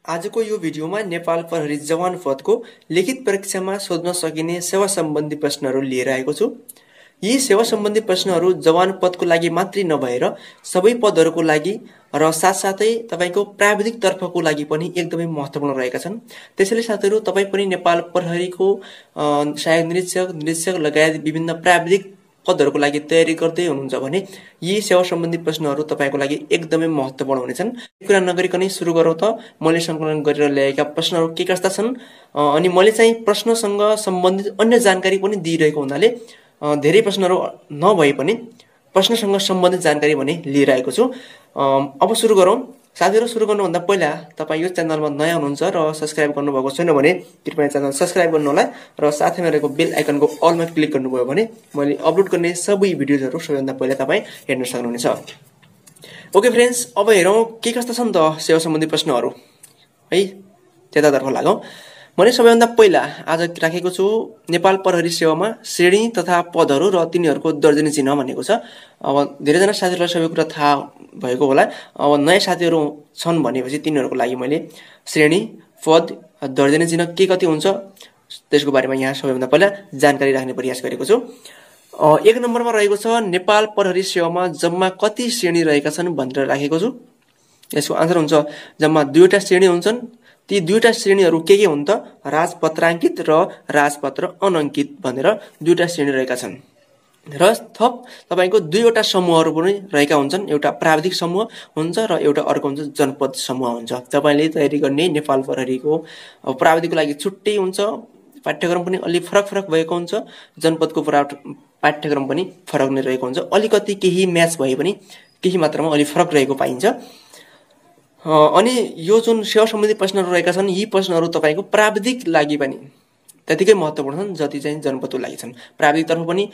आजको यो भिडियोमा नेपाल प्रहरी जवान पदको लिखित परीक्षामा सोध्न सकिने सेवा सम्बन्धी प्रश्नहरू लिएर आएको छु। यी सेवा सम्बन्धी प्रश्नहरू जवान पदको लागि मात्रै नभएर सबै पदहरूको लागि र साथसाथै तपाईको प्राविधिक तर्फको लागि पनि एकदमै महत्त्वपूर्ण रहेका छन्। त्यसैले साथीहरू तपाई पनि नेपाल प्रहरीको सहायक निरीक्षक लगायत विभिन्न प्राविधिक पदहरूको लागि तयारी गर्दै हुनुहुन्छ भने यी सेवा सम्बन्धी प्रश्नहरू तपाईको लागि एकदमै महत्त्वपूर्ण हुनेछन्। कुरा नगरिकनै सुरु गरौँ त। मैले संकलन गरेर ल्याएका प्रश्नहरू के कस्ता छन् अनि मैले चाहिँ प्रश्नसँग सम्बन्धित अन्य जानकारी पनि दिइरहेको हुनाले धेरै प्रश्नहरू नभए पनि प्रश्नसँग सम्बन्धित जानकारी भने लिएर आएको छु। अब सुरु गरौँ। साथीहरू, सुरु गर्नुभन्दा पहिला तपाईँ यो च्यानलमा नयाँ हुनुहुन्छ र सब्स्क्राइब गर्नुभएको छैन भने कृपया च्यानल सब्स्क्राइब गर्नुहोला र साथैमा रहेको बेल आइकनको अलमा क्लिक गर्नुभयो भने मैले अपलोड गर्ने सबै भिडियोजहरू सबैभन्दा पहिला तपाईँ हेर्न सक्नुहुनेछ। ओके फ्रेन्ड्स, अब हेरौँ के कस्ता छन् त सेवा सम्बन्धी प्रश्नहरू है। त्यतातर्फ लागौँ। मैले सबैभन्दा पहिला आज राखेको छु नेपाल प्रहरी सेवामा श्रेणी तथा पदहरू र तिनीहरूको दर्जनी चिन्ह भनेको छ। अब धेरैजना साथीहरूलाई सबै कुरा थाहा भएको होला। अब नयाँ साथीहरू छन् भनेपछि तिनीहरूको लागि मैले श्रेणी, पद, दर्जनी चिन्ह के कति हुन्छ त्यसको बारेमा यहाँ सबैभन्दा पहिला जानकारी राख्ने प्रयास गरेको छु। 1 नम्बरमा रहेको छ नेपाल प्रहरी सेवामा जम्मा कति श्रेणी रहेका छन् भनेर राखेको छु। यसको आन्सर हुन्छ जम्मा 2वटा श्रेणी हुन्छन्। ती 2वटा श्रेणीहरू के हुन् त? राजपत्राङ्कित र राजपत्र अनङ्कित भनेर 2वटा श्रेणी रहेका छन्। र थप तपाईको 2वटा समूहहरू पनि रहेका हुन्छन्। एउटा प्राविधिक समूह हुन्छ र एउटा अर्को हुन्छ जनपद समूह हुन्छ। तपाईले तयारी गर्ने नेपाल प्रहरीको प्राविधिकको लागि छुट्टै हुन्छ, पाठ्यक्रम पनि अलि फरक भएको हुन्छ, जनपदको पाठ्यक्रम पनि फरक नै रहेको हुन्छ। अलिकति केही म्याच भए पनि केही मात्रामा अलि फरक रहेको पाइन्छ। अनि यो जुन सेवा सम्बन्धी प्रश्नहरू रहेका छन् यी प्रश्नहरू तपाईको प्राविधिक लागि पनि त्यतिकै महत्त्वपूर्ण छन् जति चाहिँ जनपदको लागि छन्। प्राविधिक तर्फ पनि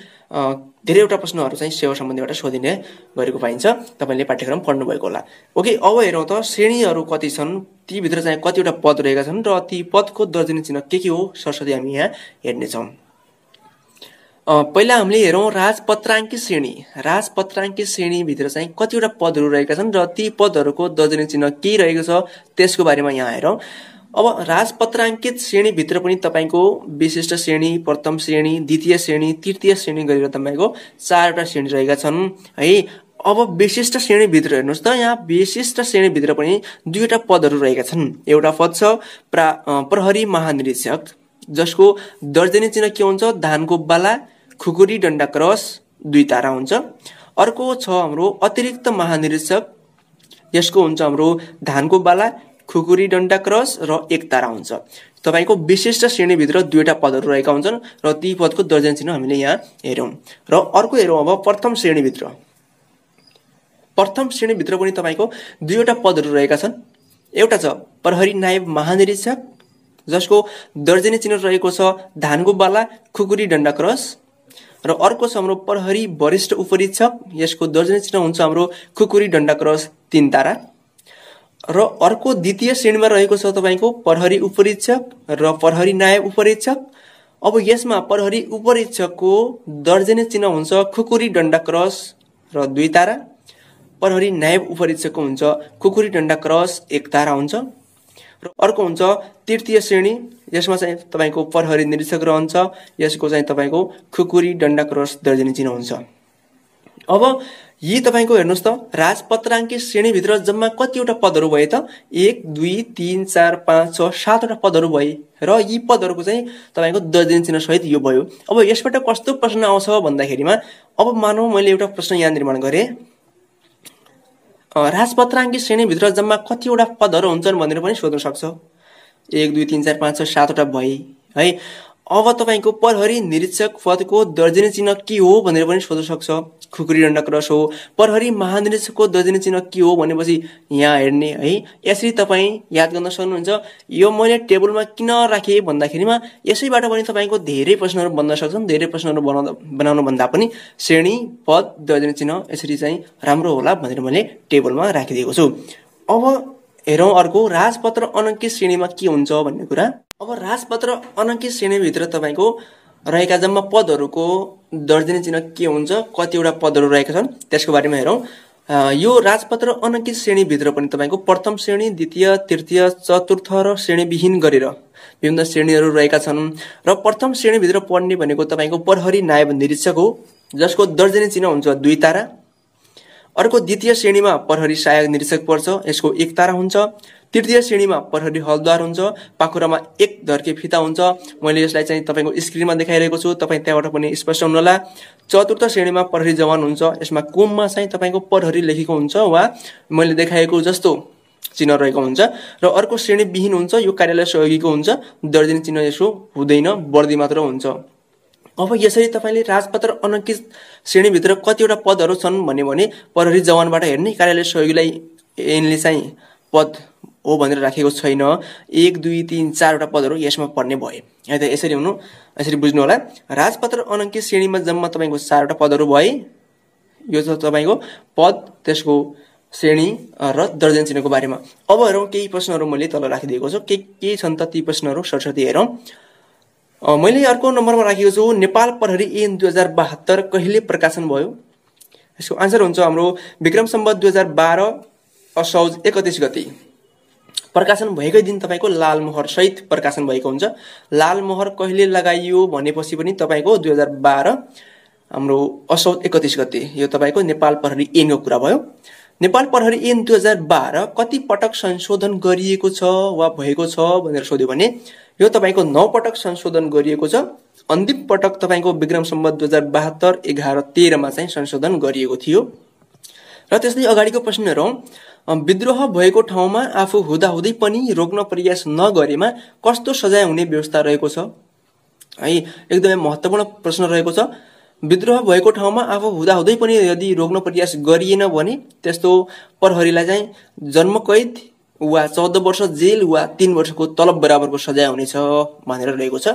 धेरैवटा प्रश्नहरू चाहिँ सेवा सम्बन्धीबाट सोधिने गरेको पाइन्छ। तपाईले पाठ्यक्रम पढ्नु भएको होला। ओके, अब हेरौँ त श्रेणीहरू कति छन्, ती भित्र चाहिँ कतिवटा पद रहेका छन् र ती पदको दर्जनी चिन्ह के हो सरस्वती हामी यहाँ हेर्ने छौँ। पहिला हामीले हेरौँ राजपत्राङ्कित श्रेणी। राजपत्राङ्कित श्रेणी भित्र चाहिँ कतिवटा पदहरू रहेका छन् र ती पदहरूको दर्जनी चिन्ह के रहेको छ त्यसको बारेमा यहाँ हेरौँ। अब राजपत्राङ्कित श्रेणी भित्र पनि तपाईको विशिष्ट श्रेणी, प्रथम श्रेणी, द्वितीय श्रेणी, तृतीय श्रेणी गरेर तपाईको 4वटा श्रेणी रहेका छन् है। अब विशिष्ट श्रेणी भित्र हेर्नुस् त, यहाँ विशिष्ट श्रेणी भित्र पनि 2वटा पदहरू रहेका छन्। एउटा पद छ प्रहरी महानिरीक्षक जसको दर्जनी चिन्ह के हुन्छ? धानको बाला, खुकुरी, डन्डा, क्रस, 2 तारा हुन्छ। अर्को छ हाम्रो अतिरिक्त महानिरीक्षक, यसको हुन्छ हाम्रो धानको बाला, खुकुरी, डन्डा, क्रस र 1 तारा हुन्छ। तपाईको विशिष्ट श्रेणी भित्र 2वटा पदहरू रहेका हुन्छन् र ती पदको दर्जनी चिन्ह हामीले यहाँ हेरौँ। र अर्को हेरौँ अब प्रथम श्रेणी भित्र। प्रथम श्रेणी भित्र पनि तपाईको 2वटा पदहरू रहेका छन्। एउटा छ प्रहरी नायब महानिरीक्षक जसको दर्जनी चिन्ह रहेको छ धानको बाला, खुकुरी, डन्डा, क्रस। र अर्को छ हाम्रो प्रहरी वरिष्ठ उपरीक्षक, यसको दर्जनी चिन्ह हुन्छ हाम्रो खुकुरी, डन्डा, क्रस, 3 तारा। र अर्को द्वितीय श्रेणीमा रहेको छ तपाईको प्रहरी उपरीक्षक र प्रहरी नायब उपरीक्षक। अब यसमा प्रहरी उपरीक्षकको दर्जनी चिन्ह हुन्छ खुकुरी, डन्डा, क्रस र 2 तारा। प्रहरी नायब उपरीक्षकको हुन्छ खुकुरी, डन्डा, क्रस, 1 तारा हुन्छ। र अर्को हुन्छ तृतीय श्रेणी, यसमा चाहिँ तपाईको प्रहरी निरीक्षक रहन्छ, यसको चाहिँ तपाईको खुकुरी, डन्डा, क्रस, दर्जनी चिन्ह हुन्छ। अब यी तपाईको हेर्नुस् त राजपत्राङ्कित श्रेणीभित्र जम्मा कतिवटा पदहरू भए त? 1, 2, 3, 4, 5, 6, 7वटा पदहरू भए र यी पदहरूको चाहिँ तपाईको दर्जनी चिन्ह सहित यो भयो। अब यसबाट कस्तो प्रश्न आउँछ भन्दाखेरिमा अब मानौ मैले एउटा प्रश्न यहाँ निर्माण गरेँ, राजपत्राङ्कित श्रेणीभित्र जम्मा कतिवटा पदहरू हुन्छन् भनेर पनि सोध्न सक्छ। 1, 2, 3, 4, 5, 6, 7वटा भए है। अब तपाईको प्रहरी निरीक्षक पदको दर्जनी चिन्ह के हो भनेर पनि सोध्न सक्छ। खुकुरी, डन्डा, क्रस हो। प्रहरी महानिरीक्षकको दर्जनी चिन्ह के हो भनेपछि यहाँ हेर्ने है। यसरी तपाईँ याद गर्न सक्नुहुन्छ। यो मैले टेबलमा किन राखेँ भन्दाखेरिमा यसैबाट पनि तपाईको धेरै प्रश्नहरू बन्न सक्छन्। धेरै प्रश्नहरू बनाउनु भन्दा पनि श्रेणी, पद, दर्जनी चिन्ह यसरी चाहिँ राम्रो होला भनेर मैले टेबलमा राखिदिएको छु। अब हेरौँ अर्को राजपत्र अनङ्कित श्रेणीमा के हुन्छ भन्ने कुरा। अब राजपत्र अनङ्कित श्रेणीभित्र तपाईको रहेका जम्मा पदहरूको दर्जनी चिन्ह के हुन्छ, कतिवटा पदहरू रहेका छन् त्यसको बारेमा हेरौँ। यो राजपत्र अनङ्कित श्रेणीभित्र पनि तपाईँको प्रथम श्रेणी, द्वितीय, तृतीय, चतुर्थ र श्रेणीविहीन गरेर विभिन्न श्रेणीहरू रहेका छन्। र प्रथम श्रेणीभित्र पर्ने भनेको तपाईँको प्रहरी नायब निरीक्षक हो, जसको दर्जनी चिन्ह हुन्छ 2 तारा। अर्को द्वितीय श्रेणीमा प्रहरी सहायक निरीक्षक पर्छ, यसको 1 तारा हुन्छ। तृतीय श्रेणीमा प्रहरी हलदार हुन्छ, पाखुरामा 1 धर्के फिता हुन्छ। मैले यसलाई चाहिँ तपाईँको स्क्रिनमा देखाइरहेको छु, तपाईँ त्यहाँबाट पनि स्पष्ट हुनुहोला। चतुर्थ श्रेणीमा प्रहरी जवान हुन्छ, यसमा कुममा चाहिँ तपाईँको प्रहरी लेखेको हुन्छ वा मैले देखाएको जस्तो चिन्ह रहेको हुन्छ। र अर्को श्रेणी विहीन हुन्छ, यो कार्यालय सहयोगीको हुन्छ, दर्जनी चिन्ह यसो हुँदैन, बढ्दी मात्र हुन्छ। अब यसरी तपाईँले राजपत्र अनङ्कित श्रेणीभित्र कतिवटा पदहरू छन् भन्यो भने प्रहरी जवानबाट हेर्ने कार्यालय सहयोगीलाई यिनले चाहिँ पद हो भनेर राखेको छैन। 1, 2, 3, 4वटा पदहरू यसमा पर्ने भए। है त, यसरी बुझ्नु होला। राजपत्र अनङ्कित श्रेणीमा जम्मा तपाईँको 4वटा पदहरू भए। यो छ तपाईँको पद, त्यसको श्रेणी र दर्जन चिन्हको बारेमा। अब हेरौँ केही प्रश्नहरू मैले तल राखिदिएको छु, के छन् त ती प्रश्नहरू सरस्वती हेरौँ। मैले अर्को नम्बरमा राखेको छु, नेपाल प्रहरी ऐन 2072 कहिले प्रकाशन भयो? यसको आन्सर हुन्छ हाम्रो विक्रम सम्वत 2012 असौज 31 गते प्रकाशन भएकै दिन तपाईँको लालमोहर सहित प्रकाशन भएको हुन्छ। लालमोहर कहिले लगाइयो भनेपछि पनि तपाईँको 2012 हाम्रो असौज 31 गते यो तपाईँको नेपाल प्रहरी ऐनको कुरा भयो। नेपाल प्रहरी ऐन 2012 कति पटक संशोधन गरिएको छ वा भएको छ भनेर सोध्यो भने यो तपाईँको 9 पटक संशोधन गरिएको छ। अन्तिम पटक तपाईँको विक्रम सम्वत 2072 11 13 चाहिँ संशोधन गरिएको थियो। र त्यसै अगाडिको प्रश्न हेरौँ। विद्रोह भएको ठाउँमा आफू हुँदाहुँदै पनि रोक्न प्रयास नगरेमा कस्तो सजाय हुने व्यवस्था रहेको छ? है, एकदमै महत्त्वपूर्ण प्रश्न रहेको छ। विद्रोह भएको ठाउँमा आफू हुँदाहुँदै पनि यदि रोक्न प्रयास गरिएन भने त्यस्तो प्रहरीलाई चाहिँ जन्मकैद वा 14 वर्ष जेल वा 3 वर्षको तलब बराबरको सजाय हुनेछ भनेर रहेको छ।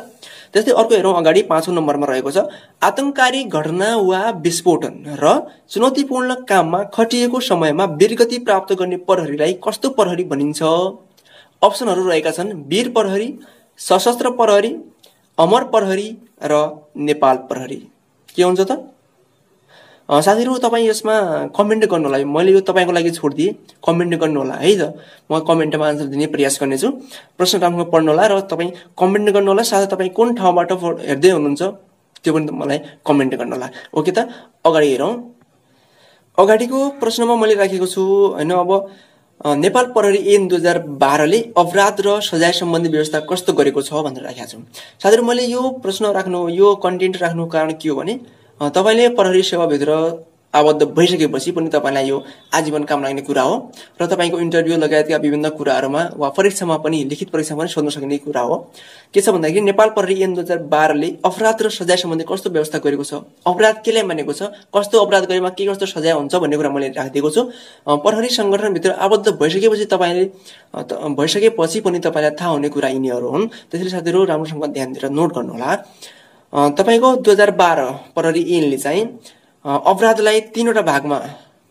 त्यस्तै अर्को हेरौँ अगाडि 5औं नम्बरमा रहेको छ, आतंककारी घटना वा विस्फोटन र चुनौतीपूर्ण काममा खटिएको समयमा वीरगति प्राप्त गर्ने प्रहरीलाई कस्तो प्रहरी भनिन्छ? अप्सनहरू रहेका छन्, वीर प्रहरी, सशस्त्र प्रहरी, अमर प्रहरी र नेपाल प्रहरी। के हुन्छ त साथीहरू? तपाईँ यसमा कमेन्ट गर्नु होला। मैले यो तपाईँको लागि छोडिदिएँ, कमेन्ट गर्नु होला है त। म कमेन्टमा आन्सर दिने प्रयास गर्नेछु। प्रश्न राम्रोसँग पढ्नु होला र तपाईँ कमेन्ट गर्नु होला। साथै तपाईँ कुन ठाउँबाट हेर्दै हुनुहुन्छ त्यो पनि मलाई कमेन्ट गर्नु होला। ओके त, अगाडि हेरौँ। अगाडिको प्रश्नमा मैले राखेको छु हैन। अब नेपाल प्रहरी ऐन 2012 ले अपराध र सजाय सम्बन्धी व्यवस्था कस्तो गरेको छ भनेर राखेको छु। साथीहरू, मैले यो प्रश्न राख्नु, यो कन्टेन्ट राख्नु कारण के हो भने तपाईले प्रहरी सेवाभित्र आबद्ध भइसकेपछि पनि तपाईलाई यो आजीवन काम लाग्ने कुरा हो र तपाईको इन्टरभ्यु लगायतका विभिन्न कुराहरुमा वा परीक्षामा पनि लिखित परीक्षामा पनि सोध्न सक्ने कुरा हो। के छ भन्दाखेरि नेपाल प्रहरी ऐन 2012 ले अपराध र सजाय सम्बन्धी कस्तो व्यवस्था गरेको छ, अपराध केलाई मानेको छ, कस्तो अपराध गरेमा के कस्तो सजाय हुन्छ भन्ने कुरा मैले राखिदिएको छु। प्रहरी संगठन भित्र आबद्ध भइसकेपछि पनि तपाईलाई थाहा हुने कुरा यिनीहरु हुन्। त्यसैले साथीहरु राम्रोसँग ध्यान दिएर नोट गर्नु होला। तपाईको 2012 प्रहरी ऐनले चाहिँ अपराधलाई 3वटा भागमा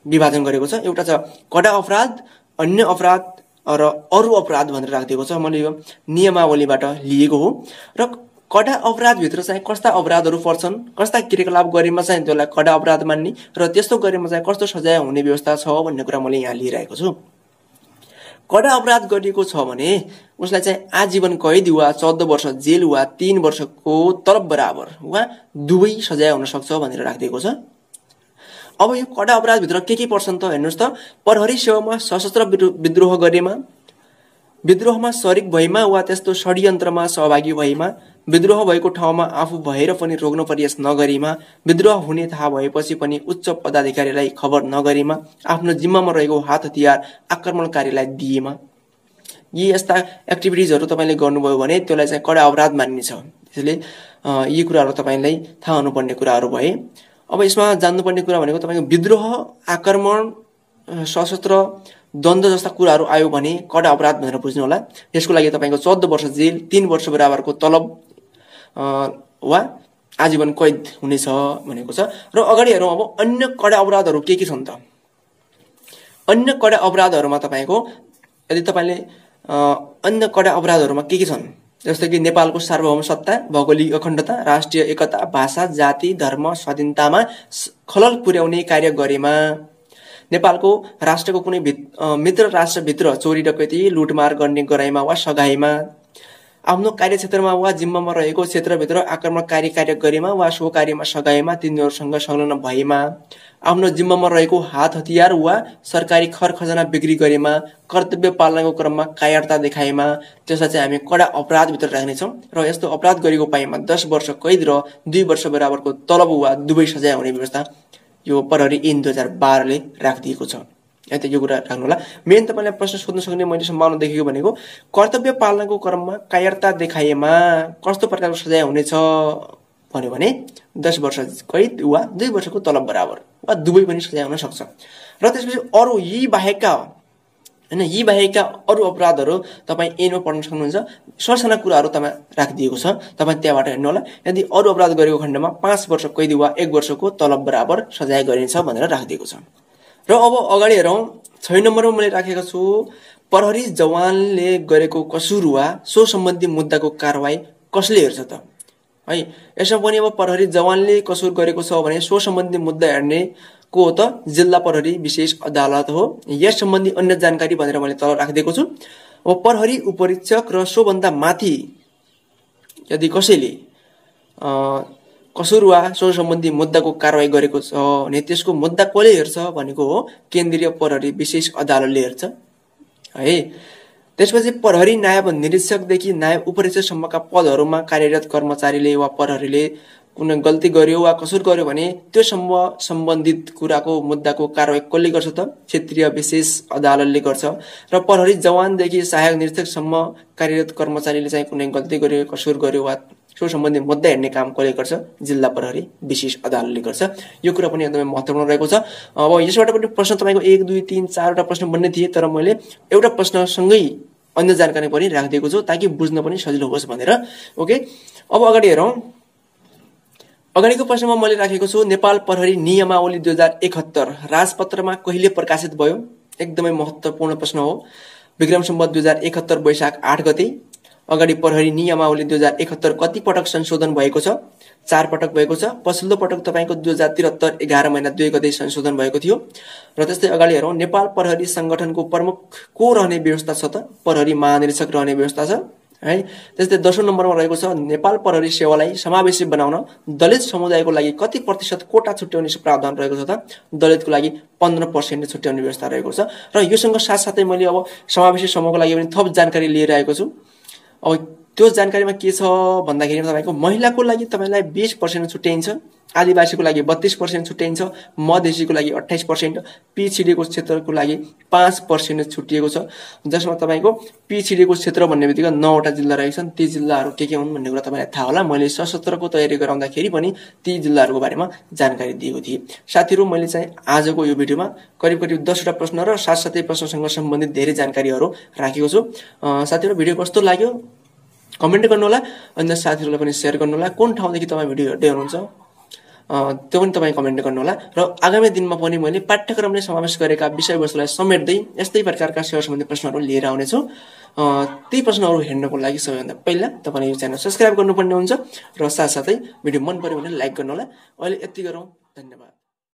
विभाजन गरेको छ। एउटा छ कडा अपराध, अन्य अपराध र अरु अपराध भनेर राखिदिएको छ। मैले यो नियमावलीबाट लिएको हो। र कडा अपराध भित्र चाहिँ कस्ता अपराधहरू पर्छन्, कस्ता क्रियाकलाप गरेमा चाहिँ त्यसलाई कडा अपराध मान्ने र त्यस्तो गरेमा चाहिँ कस्तो सजाय हुने व्यवस्था छ भन्ने कुरा मैले यहाँ लिइरहेको छु। कडा अपराध गरिएको छ भने उसलाई चाहिँ आजीवन कैद वा 14 वर्ष जेल वा 3 वर्षको तलब बराबर वा दुवै सजाय हुन सक्छ भनेर राखिदिएको छ। अब यो कडा अपराध भित्र के पर्छन् त हेर्नुस् त। प्रहरी सेवामा सशस्त्र विद्रोह गरेमा, विद्रोहमा शरीक भएमा वा त्यस्तो षड्यन्त्रमा सहभागी भएमा, विद्रोह भएको ठाउँमा आफू भएर पनि रोक्न प्रयास नगरेमा, विद्रोह हुने थाहा भएपछि पनि उच्च पदाधिकारीलाई खबर नगरेमा, आफ्नो जिम्मामा रहेको हात हतियार आक्रमणकारीलाई दिएमा, यी यस्ता एक्टिभिटिजहरु तपाईले गर्नुभयो भने त्यसलाई चाहिँ कडा अपराध मानिनेछ। त्यसैले यी कुराहरु तपाईलाई थाहा हुनुपर्ने कुराहरु भए। अब यसमा जान्नुपर्ने कुरा भनेको तपाईको विद्रोह, आक्रमण, सशस्त्र द्वन्द्व जस्ता कुराहरु आयो भने कडा अपराध भनेर बुझ्नु होला। यसको लागि तपाईको 14 वर्ष जेल, 3 वर्ष बराबरको तलब वा आजीवन कैद हुनेछ भनेको छ। र अगाडि हेरौँ अब अन्य कडा अपराधहरु के छन् त। अन्य कडा अपराधहरुमा तपाईको यदि तपाईले अन्य कडा अपराधहरुमा के छन् जस्तो कि नेपालको सार्वभौम सत्ता, भौगोलिक अखण्डता, राष्ट्रिय एकता, भाषा, जाति, धर्म, स्वाधीनतामा खलल पुर्याउने कार्य गरेमा, नेपालको राष्ट्रको कुनै मित्र राष्ट्रभित्र चोरी डकैती लुटमार गर्ने गराइमा वा सघाइमा, आफ्नो कार्यक्षेत्रमा वा जिम्मामा रहेको क्षेत्रभित्र आक्रमणकारी कार्य गरेमा वा सो कार्यमा सघाइमा तिनीहरूसँग संलग्न भएमा, आफ्नो जिम्मामा रहेको हात हतियार वा सरकारी खर खजाना बिक्री गरेमा, कर्तव्य पालनाको क्रममा कायरता देखाएमा त्यसलाई चाहिँ हामी कडा अपराधभित्र राख्नेछौँ र यस्तो अपराध गरेको पाइमा 10 वर्ष कैद र 2 वर्ष बराबरको तलब वा दुवै सजाय हुने व्यवस्था यो प्रहरी ऐन 2012 ले राखिदिएको छ। त यो कुरा राख्नु होला। मेन तपाईलाई प्रश्न सोध्न सक्ने मैले सम्भावना देखेको भनेको कर्तव्य पालनाको क्रममा कायरता देखाएमा कस्तो प्रकारको सजाय हुनेछ भन्यो भने 10 वर्ष कैद वा 2 वर्षको तलब बराबर वा दुवै पनि सजाय हुन सक्छ। र त्यसपछि अरु यी बाहेकका अरु अपराधहरू तपाई ऐनमा पढ्न सक्नुहुन्छ। सरसना कुराहरू तपाईँ राखिदिएको छ, तपाईँ त्यहाँबाट हेर्नु होला। यदि अरु अपराध गरेको खण्डमा 5 वर्ष कैद वा 1 वर्षको तलब बराबर सजाय गरिन्छ भनेर राखिदिएको छ। र अब अगाडि हेरौं 6 नम्बरमा मैले राखेको छु प्रहरी जवानले गरेको कसुर वा सो सम्बन्धी मुद्दाको कारबाही कसले हेर्छ त है। यसमा पनि अब प्रहरी जवानले कसुर गरेको छ भने सो सम्बन्धी मुद्दा हेर्ने को हो त जिल्ला प्रहरी विशेष अदालत हो। यस सम्बन्धी अन्य जानकारी भनेर मैले तल राखिदिएको छु। अब प्रहरी उपरीक्षक र सो भन्दा माथि यदि कसैले कसुर वा सो सम्बन्धी मुद्दाको कारबाही गरेको छ भने त्यसको मुद्दा कसले हेर्छ भनेको हो केन्द्रीय प्रहरी विशेष अदालतले हेर्छ है। त्यसपछि प्रहरी नायब निरीक्षकदेखि नायब उपरीक्षकसम्मका पदहरूमा कार्यरत कर्मचारीले वा प्रहरीले कुनै गल्ती गर्यो वा कसुर गर्यो भने त्यो सम्बन्धित कुराको मुद्दाको कारबाही कसले गर्छ त क्षेत्रीय विशेष अदालतले गर्छ। र प्रहरी जवानदेखि सहायक निरीक्षकसम्म कार्यरत कर्मचारीले चाहिँ कुनै गल्ती गर्यो कसुर गर्यो वा सो सम्बन्धी मुद्दा हेर्ने काम कसले गर्छ जिल्ला प्रहरी विशेष अदालतले गर्छ। यो कुरा पनि एकदमै महत्त्वपूर्ण रहेको छ। अब यसबाट पनि प्रश्न तपाईको 1 2 3 4 वटा प्रश्न बन्ने थिए, तर मैले एउटा प्रश्नसँगै अन्य जानकारी पनि राखिदिएको छु ताकि बुझ्न पनि सजिलो होस् भनेर। ओके, अब अगाडि हेरौं। अगाडिको प्रश्नमा मैले राखेको छु नेपाल प्रहरी नियमावली 2071 राजपत्रमा कहिले प्रकाशित भयो। एकदमै महत्त्वपूर्ण प्रश्न हो। विक्रम सम्वत 2071 वैशाख 8 गते। अगाडि प्रहरी नियमावली 2071 कति पटक संशोधन भएको छ? 4 पटक भएको छ। पछिल्लो पटक तपाईको 2073 11 महिना 2 गते संशोधन भएको थियो। र त्यस्तै अगाडि हेरौं नेपाल प्रहरी संगठनको प्रमुख को रहने व्यवस्था छ त प्रहरी महानिरीक्षक रहने व्यवस्था छ है। त्यस्तै 10औं नम्बरमा रहेको छ नेपाल प्रहरी सेवालाई समावेशी बनाउन दलित समुदायको लागि कति प्रतिशत कोटा छुट्याउने प्रावधान रहेको छ त दलितको लागि 15% छुट्याउने व्यवस्था रहेको छ। र योसँग साथसाथै मैले अब समावेशी समूहको लागि पनि थप जानकारी लिएर आएको छु। अब त्यो जानकारीमा के छ भन्दाखेरि तपाईको महिलाको लागि तपाईलाई 20% छुट्याइन्छ, आदिवासीको लागि 32% छुट्याइन्छ, मधेसीको लागि 28%, पिछडिएको क्षेत्रको लागि 5% छुट्टिएको छ। जसमा तपाईको पिछडिएको क्षेत्र भन्ने बित्तिकै 9 वटा जिल्ला रहेछन्। ती जिल्लाहरू के हुन् भन्ने कुरा तपाईलाई थाहा होला। मैले सशस्त्रको तयारी गराउँदाखेरि पनि ती जिल्लाहरूको बारेमा जानकारी दिएको थिएँ। साथीहरु, मैले चाहिँ आजको यो भिडियोमा करिब 10 वटा प्रश्न र साथसाथै प्रश्नसँग सम्बन्धित धेरै जानकारीहरू राखेको छु। साथीहरु, भिडियो कस्तो लाग्यो कमेन्ट गर्नु होला। अन्य साथीहरुलाई पनि शेयर गर्नु होला। कुन ठाउँदेखि तपाई भिडियो हेर्दै हुनुहुन्छ त्यो पनि तपाई कमेन्ट गर्नु होला। र आगामी दिनमा पनि मैले पाठ्यक्रमले समावेश गरेका विषयवस्तुलाई समेट्दै यस्तै प्रकारका सेवा सम्बन्धी प्रश्नहरू लिएर आउने छु। ती प्रश्नहरू हेर्नको लागि सबैभन्दा पहिला तपाईले यो च्यानल सब्स्क्राइब गर्नुपर्ने हुन्छ र साथसाथै भिडियो मन पर्यो भने लाइक गर्नु होला। अहिले यति गरौँ, धन्यवाद।